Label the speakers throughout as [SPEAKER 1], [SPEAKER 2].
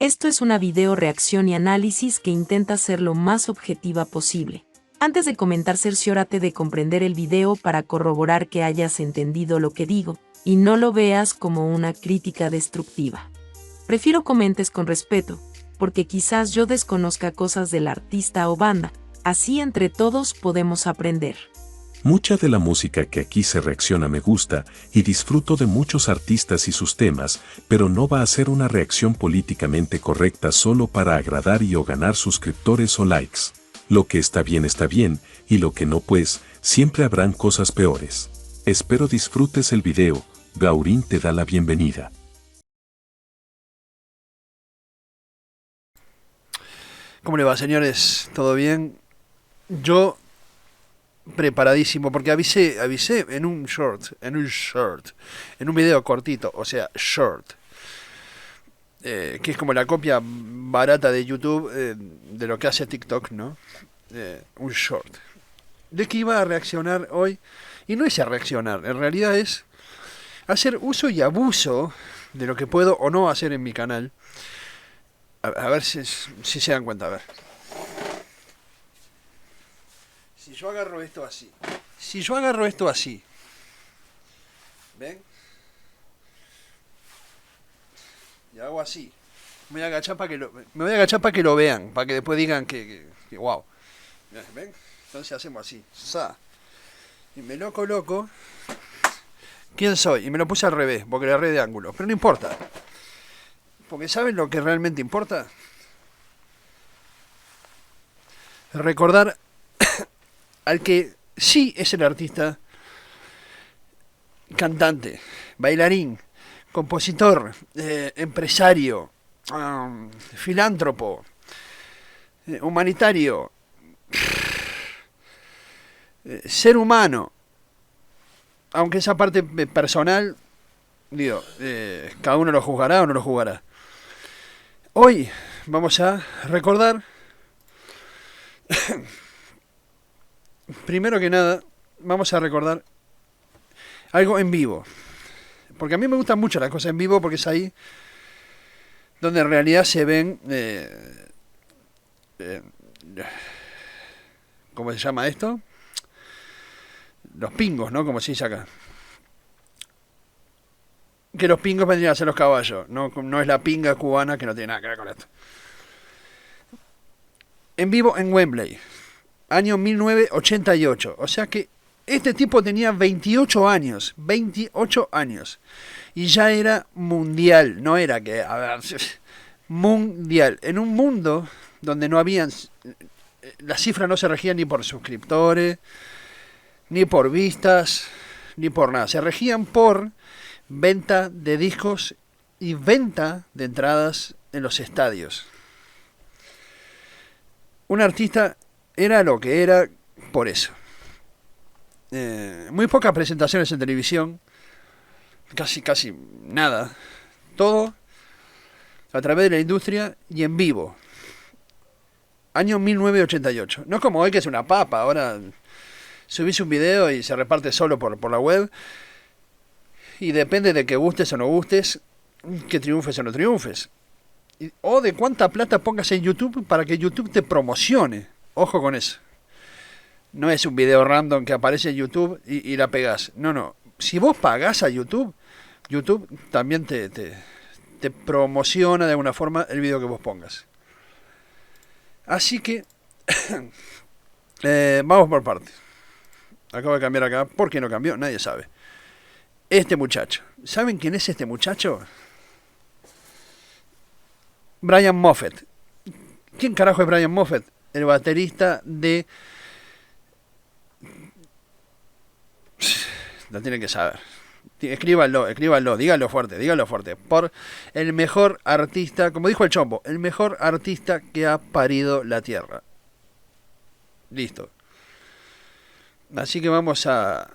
[SPEAKER 1] Esto es una video reacción y análisis que intenta ser lo más objetiva posible. Antes de comentar, cerciórate de comprender el video para corroborar que hayas entendido lo que digo, y no lo veas como una crítica destructiva. Prefiero comentes con respeto, porque quizás yo desconozca cosas del artista o banda, así entre todos podemos aprender.
[SPEAKER 2] Mucha de la música que aquí se reacciona me gusta y disfruto de muchos artistas y sus temas, pero no va a ser una reacción políticamente correcta solo para agradar y o ganar suscriptores o likes. Lo que está bien y lo que no, pues, siempre habrán cosas peores. Espero disfrutes el video. Gaurín te da la bienvenida.
[SPEAKER 3] ¿Cómo le va, señores? ¿Todo bien? Yo preparadísimo, porque avisé en un video cortito, o sea, short, que es como la copia barata de YouTube de lo que hace TikTok, ¿no? Un short. De que iba a reaccionar hoy, y no es a reaccionar, en realidad es hacer uso y abuso de lo que puedo o no hacer en mi canal. A ver si se dan cuenta, a ver. Si yo agarro esto así. ¿Ven? Y hago así. Me voy a agachar para que lo vean, para que después digan que wow. ¿Ven? Entonces hacemos así. ¡Sa! Y me lo coloco. ¿Quién soy? Y me lo puse al revés, porque le erré de ángulo. Pero no importa. Porque ¿saben lo que realmente importa? Recordar al que sí es el artista, cantante, bailarín, compositor, empresario, filántropo, humanitario, ser humano. Aunque esa parte personal, digo, cada uno lo juzgará o no lo juzgará. Hoy vamos a recordar, primero que nada, vamos a recordar algo en vivo. Porque a mí me gustan mucho las cosas en vivo, porque es ahí donde en realidad se ven, ¿cómo se llama esto? Los pingos, ¿no? Como se dice acá. Que los pingos vendrían a ser los caballos, no es la pinga cubana, que no tiene nada que ver con esto. En vivo en Wembley, año 1988. O sea que este tipo tenía 28 años. 28 años. Y ya era mundial. No era que, a ver, mundial. En un mundo donde no habían... Las cifras no se regían ni por suscriptores, ni por vistas, ni por nada. Se regían por venta de discos y venta de entradas en los estadios. Un artista era lo que era por eso. Muy pocas presentaciones en televisión, casi nada. Todo a través de la industria y en vivo. Año 1988. No como hoy, que es una papa. Ahora subís un video y se reparte solo por la web. Y depende de que gustes o no gustes, que triunfes o no triunfes. O de cuánta plata pongas en YouTube para que YouTube te promocione. Ojo con eso. No es un video random que aparece en YouTube y la pegás. No. Si vos pagás a YouTube, YouTube también te promociona de alguna forma el video que vos pongas. Así que vamos por partes. Acabo de cambiar acá. ¿Por qué no cambió? Nadie sabe. Este muchacho. ¿Saben quién es este muchacho? Brian Moffett. ¿Quién carajo es Brian Moffett? El baterista de... Lo tienen que saber. Escríbanlo, díganlo fuerte. Por el mejor artista, como dijo el Chombo, el mejor artista que ha parido la tierra. Listo. Así que vamos a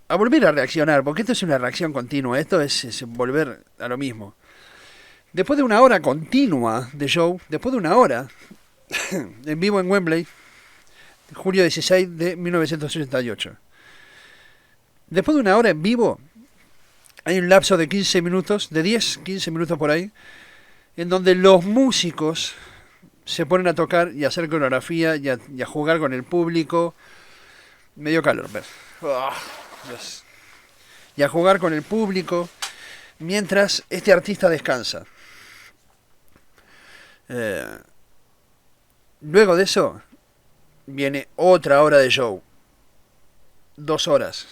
[SPEAKER 3] volver a reaccionar, porque esto es una reacción continua, esto es volver a lo mismo. Después de una hora continua de show, después de una hora en vivo en Wembley, julio 16 de 1988. Después de una hora en vivo, hay un lapso de 15 minutos, de 10, 15 minutos por ahí, en donde los músicos se ponen a tocar y a hacer coreografía y a jugar con el público. Me dio calor, ver. Dios. Y a jugar con el público mientras este artista descansa. Luego de eso viene otra hora de show. 2 horas.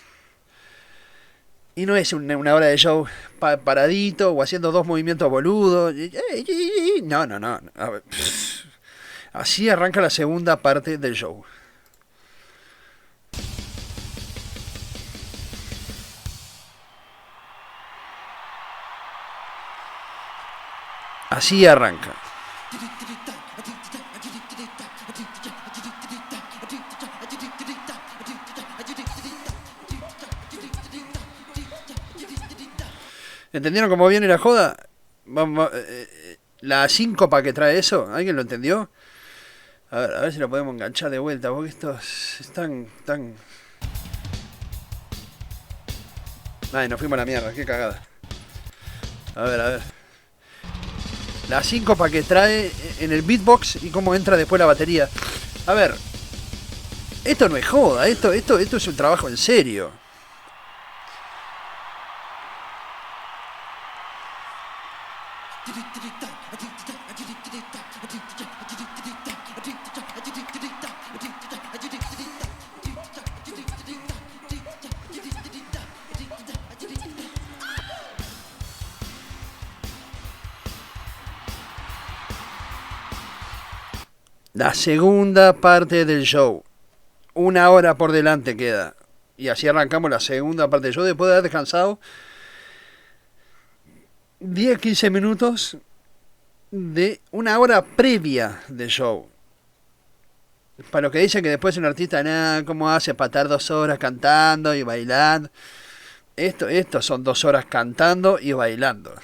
[SPEAKER 3] Y no es una hora de show paradito o haciendo 2 movimientos boludos. No. A ver, así arranca la segunda parte del show. Así arranca. ¿Entendieron cómo viene la joda? La síncopa que trae eso, ¿alguien lo entendió? A ver si lo podemos enganchar de vuelta, porque esto es tan... Ay, nos fuimos a la mierda, qué cagada. A ver. La síncopa que trae en el beatbox y cómo entra después la batería. A ver, esto no es joda, esto es un trabajo en serio. La segunda parte del show. 1 hora por delante queda. Y así arrancamos la segunda parte del show después de haber descansado 10-15 minutos de 1 hora previa del show. Para los que dicen que después un artista, nada, ¿cómo hace para estar 2 horas cantando y bailando? Esto son 2 horas cantando y bailando.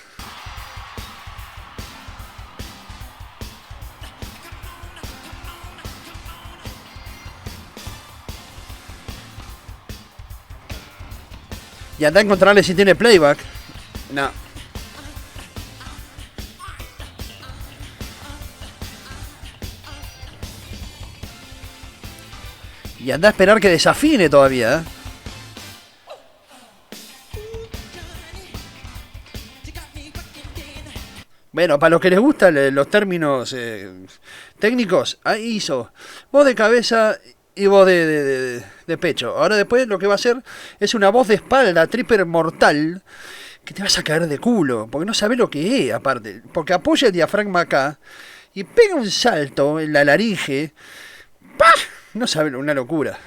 [SPEAKER 3] Y anda a encontrarle si tiene playback. No. Y anda a esperar que desafine todavía, ¿eh? Bueno, para los que les gustan los términos técnicos, ahí hizo voz de cabeza y voz de pecho. Ahora después lo que va a hacer es una voz de espalda, triple mortal, que te vas a caer de culo, porque no sabes lo que es, aparte. Porque apoya el diafragma acá y pega un salto en la laringe. ¡Pah! No sabes, una locura.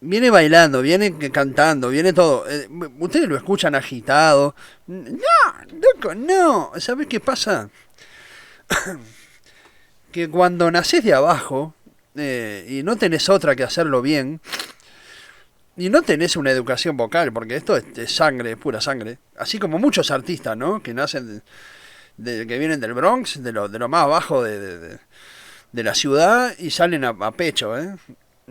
[SPEAKER 3] Viene bailando, viene cantando, viene todo. Ustedes lo escuchan agitado. No, loco, no. ¿Sabes qué pasa? Que cuando nacés de abajo y no tenés otra que hacerlo bien, y no tenés una educación vocal, porque esto es sangre, es pura sangre. Así como muchos artistas, ¿no? Que nacen, que vienen del Bronx, de lo más bajo de la ciudad y salen a pecho, ¿eh?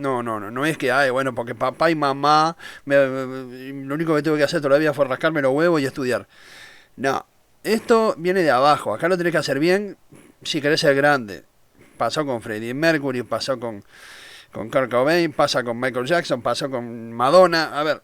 [SPEAKER 3] No es que, bueno, porque papá y mamá, lo único que tuve que hacer todavía fue rascarme los huevos y estudiar. No, esto viene de abajo, acá lo tenés que hacer bien si querés ser grande. Pasó con Freddie Mercury, pasó con Kurt Cobain, pasa con Michael Jackson, pasó con Madonna, a ver.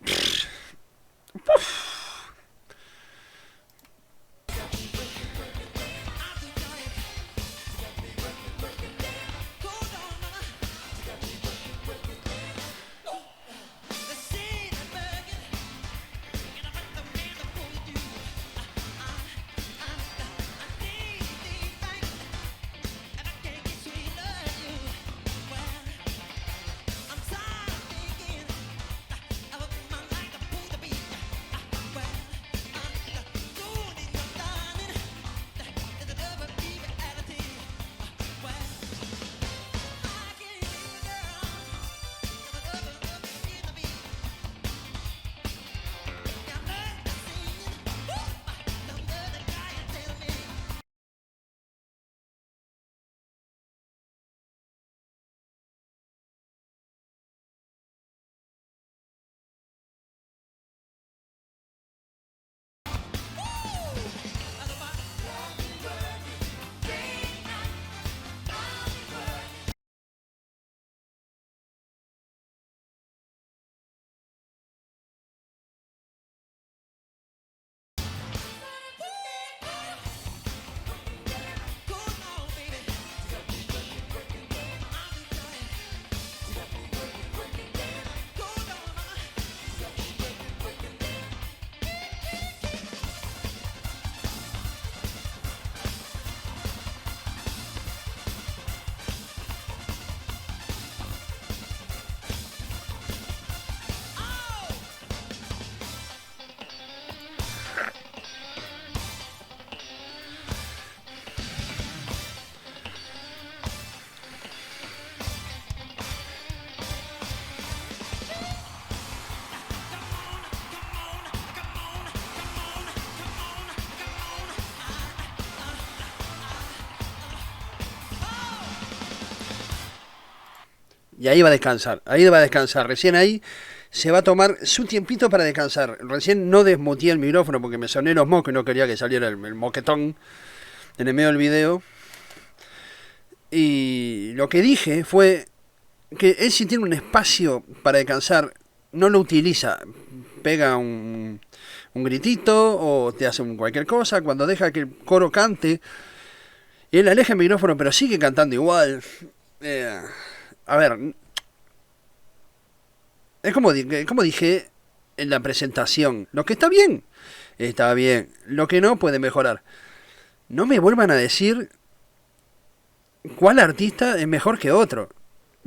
[SPEAKER 3] Y ahí va a descansar, recién ahí se va a tomar su tiempito para descansar. Recién no desmuteé el micrófono porque me soné los mocos y no quería que saliera el moquetón en el medio del video. Y lo que dije fue que él, si tiene un espacio para descansar, no lo utiliza. Pega un gritito o te hace cualquier cosa. Cuando deja que el coro cante, él aleja el micrófono pero sigue cantando igual. A ver, es como dije en la presentación. Lo que está bien, está bien. Lo que no, puede mejorar. No me vuelvan a decir cuál artista es mejor que otro.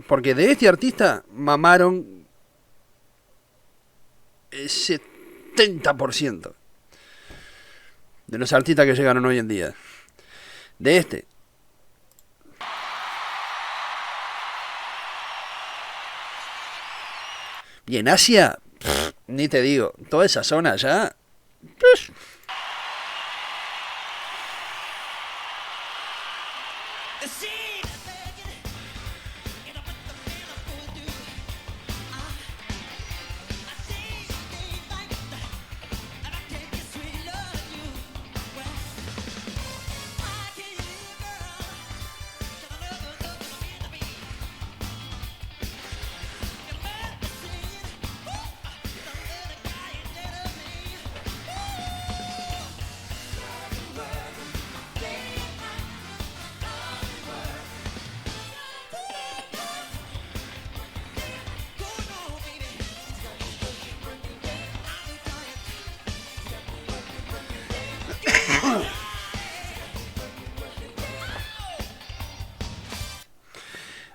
[SPEAKER 3] Porque de este artista mamaron el 70% de los artistas que llegaron hoy en día. De este. Y en Asia, ni te digo, toda esa zona allá.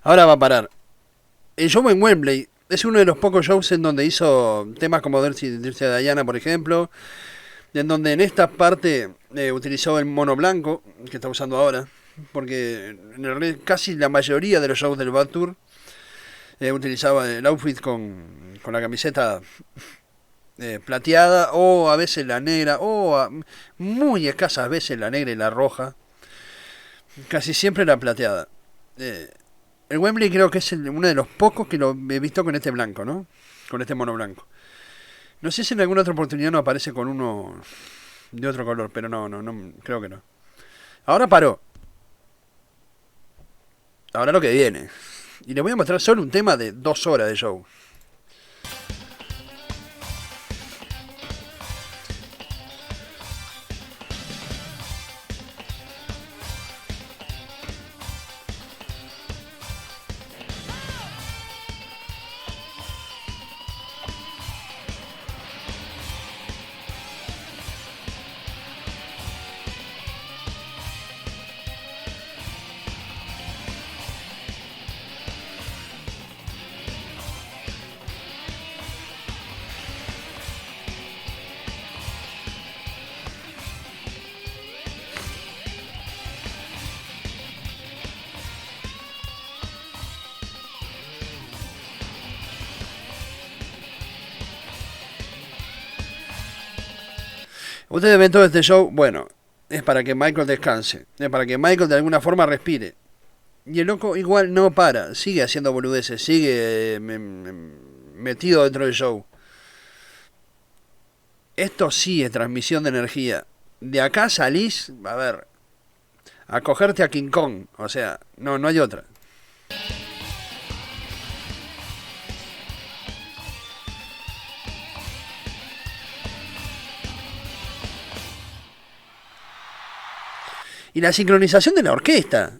[SPEAKER 3] Ahora va a parar. El show en Wembley es uno de los pocos shows en donde hizo temas como Dirty Diana, por ejemplo, en donde en esta parte utilizó el mono blanco que está usando ahora, porque casi la mayoría de los shows del Bad Tour utilizaba el outfit con la camiseta plateada, o a veces la negra, o muy escasas veces la negra y la roja, casi siempre la plateada. El Wembley creo que es uno de los pocos que lo he visto con este blanco, ¿no? Con este mono blanco. No sé si en alguna otra oportunidad no aparece con uno de otro color, pero no, creo que no. Ahora paró. Ahora lo que viene. Y les voy a mostrar solo un tema de 2 horas de show. Ustedes ven todo este show, bueno, es para que Michael descanse, es para que Michael de alguna forma respire. Y el loco igual no para, sigue haciendo boludeces, sigue metido dentro del show. Esto sí es transmisión de energía. De acá salís, a ver, a cogerte a King Kong, o sea, no hay otra. Y la sincronización de la orquesta,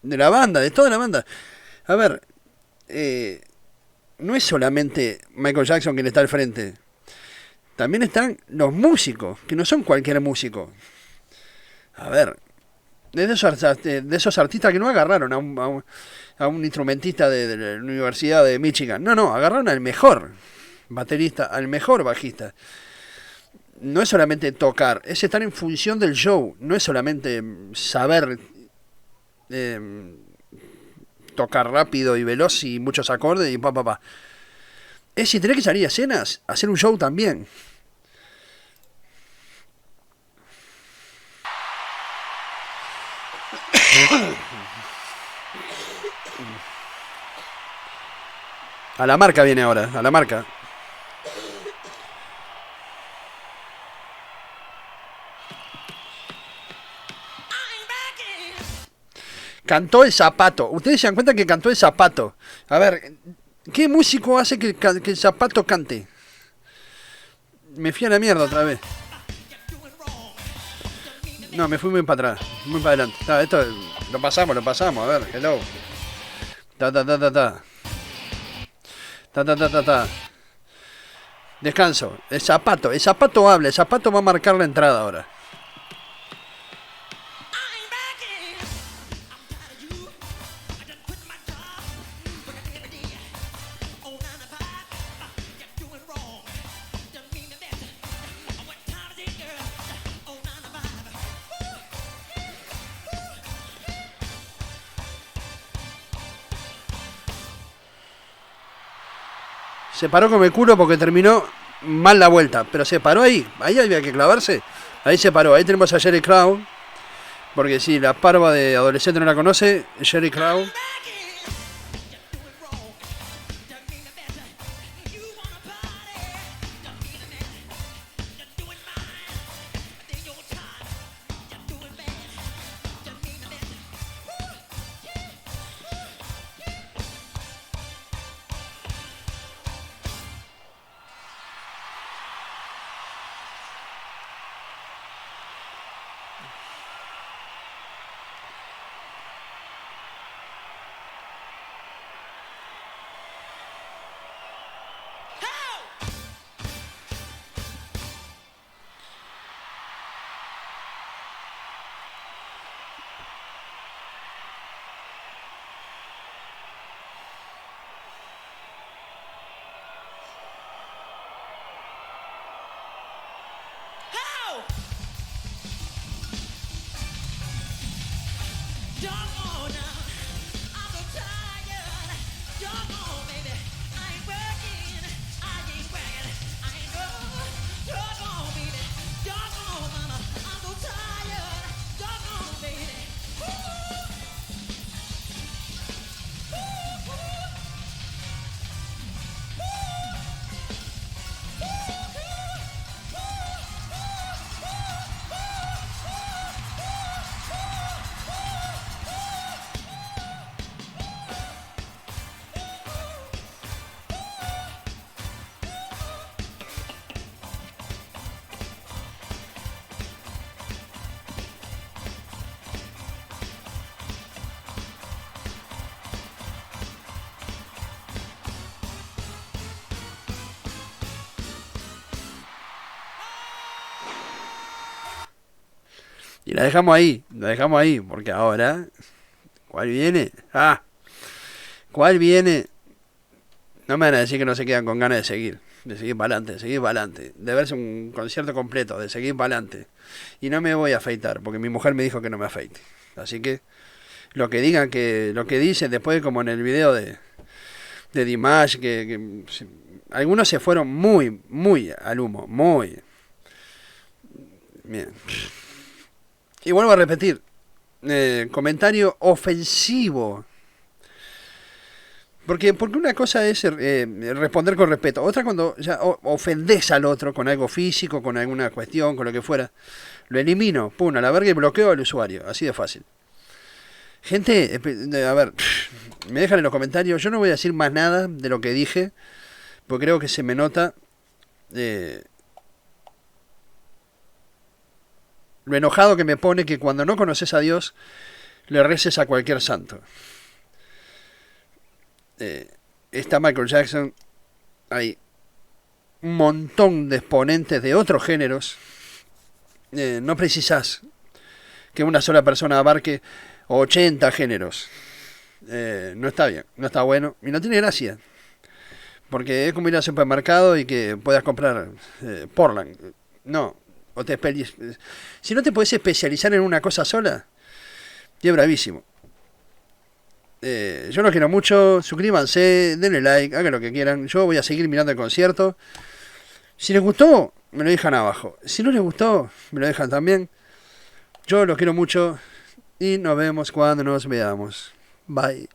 [SPEAKER 3] de la banda, de toda la banda. A ver, no es solamente Michael Jackson quien está al frente. También están los músicos, que no son cualquier músico. A ver, de esos artistas que no agarraron a un instrumentista de la Universidad de Michigan. No, agarraron al mejor baterista, al mejor bajista. No es solamente tocar, es estar en función del show. No es solamente saber tocar rápido y veloz y muchos acordes y pa. Es si tenés que salir a escenas, hacer un show también. A la marca viene ahora, a la marca. Cantó el zapato. Ustedes se dan cuenta que cantó el zapato. A ver, ¿qué músico hace que el zapato cante? Me fui a la mierda otra vez. No, me fui muy para atrás, muy para adelante. Esto lo pasamos, a ver, hello. Ta ta ta ta ta. Ta ta ta ta ta. Descanso. El zapato habla, el zapato va a marcar la entrada ahora. Se paró con el culo porque terminó mal la vuelta. Pero se paró ahí. Ahí había que clavarse. Ahí se paró. Ahí tenemos a Jerry Crow. Porque si la parva de adolescente no la conoce, Jerry Crow. Y la dejamos ahí, porque ahora, ¿cuál viene? ¿Cuál viene? No me van a decir que no se quedan con ganas de seguir para adelante, de verse un concierto completo, de seguir para adelante. Y no me voy a afeitar, porque mi mujer me dijo que no me afeite. Así que, lo que digan, lo que dicen después, como en el video de Dimash, algunos se fueron muy al humo, muy. Bien. Y vuelvo a repetir, comentario ofensivo. Porque una cosa es responder con respeto, otra cuando ya ofendés al otro con algo físico, con alguna cuestión, con lo que fuera. Lo elimino, pum, a la verga y bloqueo al usuario, así de fácil. Gente, a ver, me dejan en los comentarios, yo no voy a decir más nada de lo que dije, porque creo que se me nota lo enojado que me pone que cuando no conoces a Dios, le reces a cualquier santo. Está Michael Jackson, hay un montón de exponentes de otros géneros. No precisás que una sola persona abarque 80 géneros. No está bien, no está bueno y no tiene gracia. Porque es como ir al supermercado y que puedas comprar Portland. No. O si no te podés especializar en una cosa sola, es bravísimo. Yo los quiero mucho, suscríbanse, denle like, hagan lo que quieran. Yo voy a seguir mirando el concierto. Si les gustó, me lo dejan abajo. Si no les gustó, me lo dejan también. Yo los quiero mucho y nos vemos cuando nos veamos. Bye.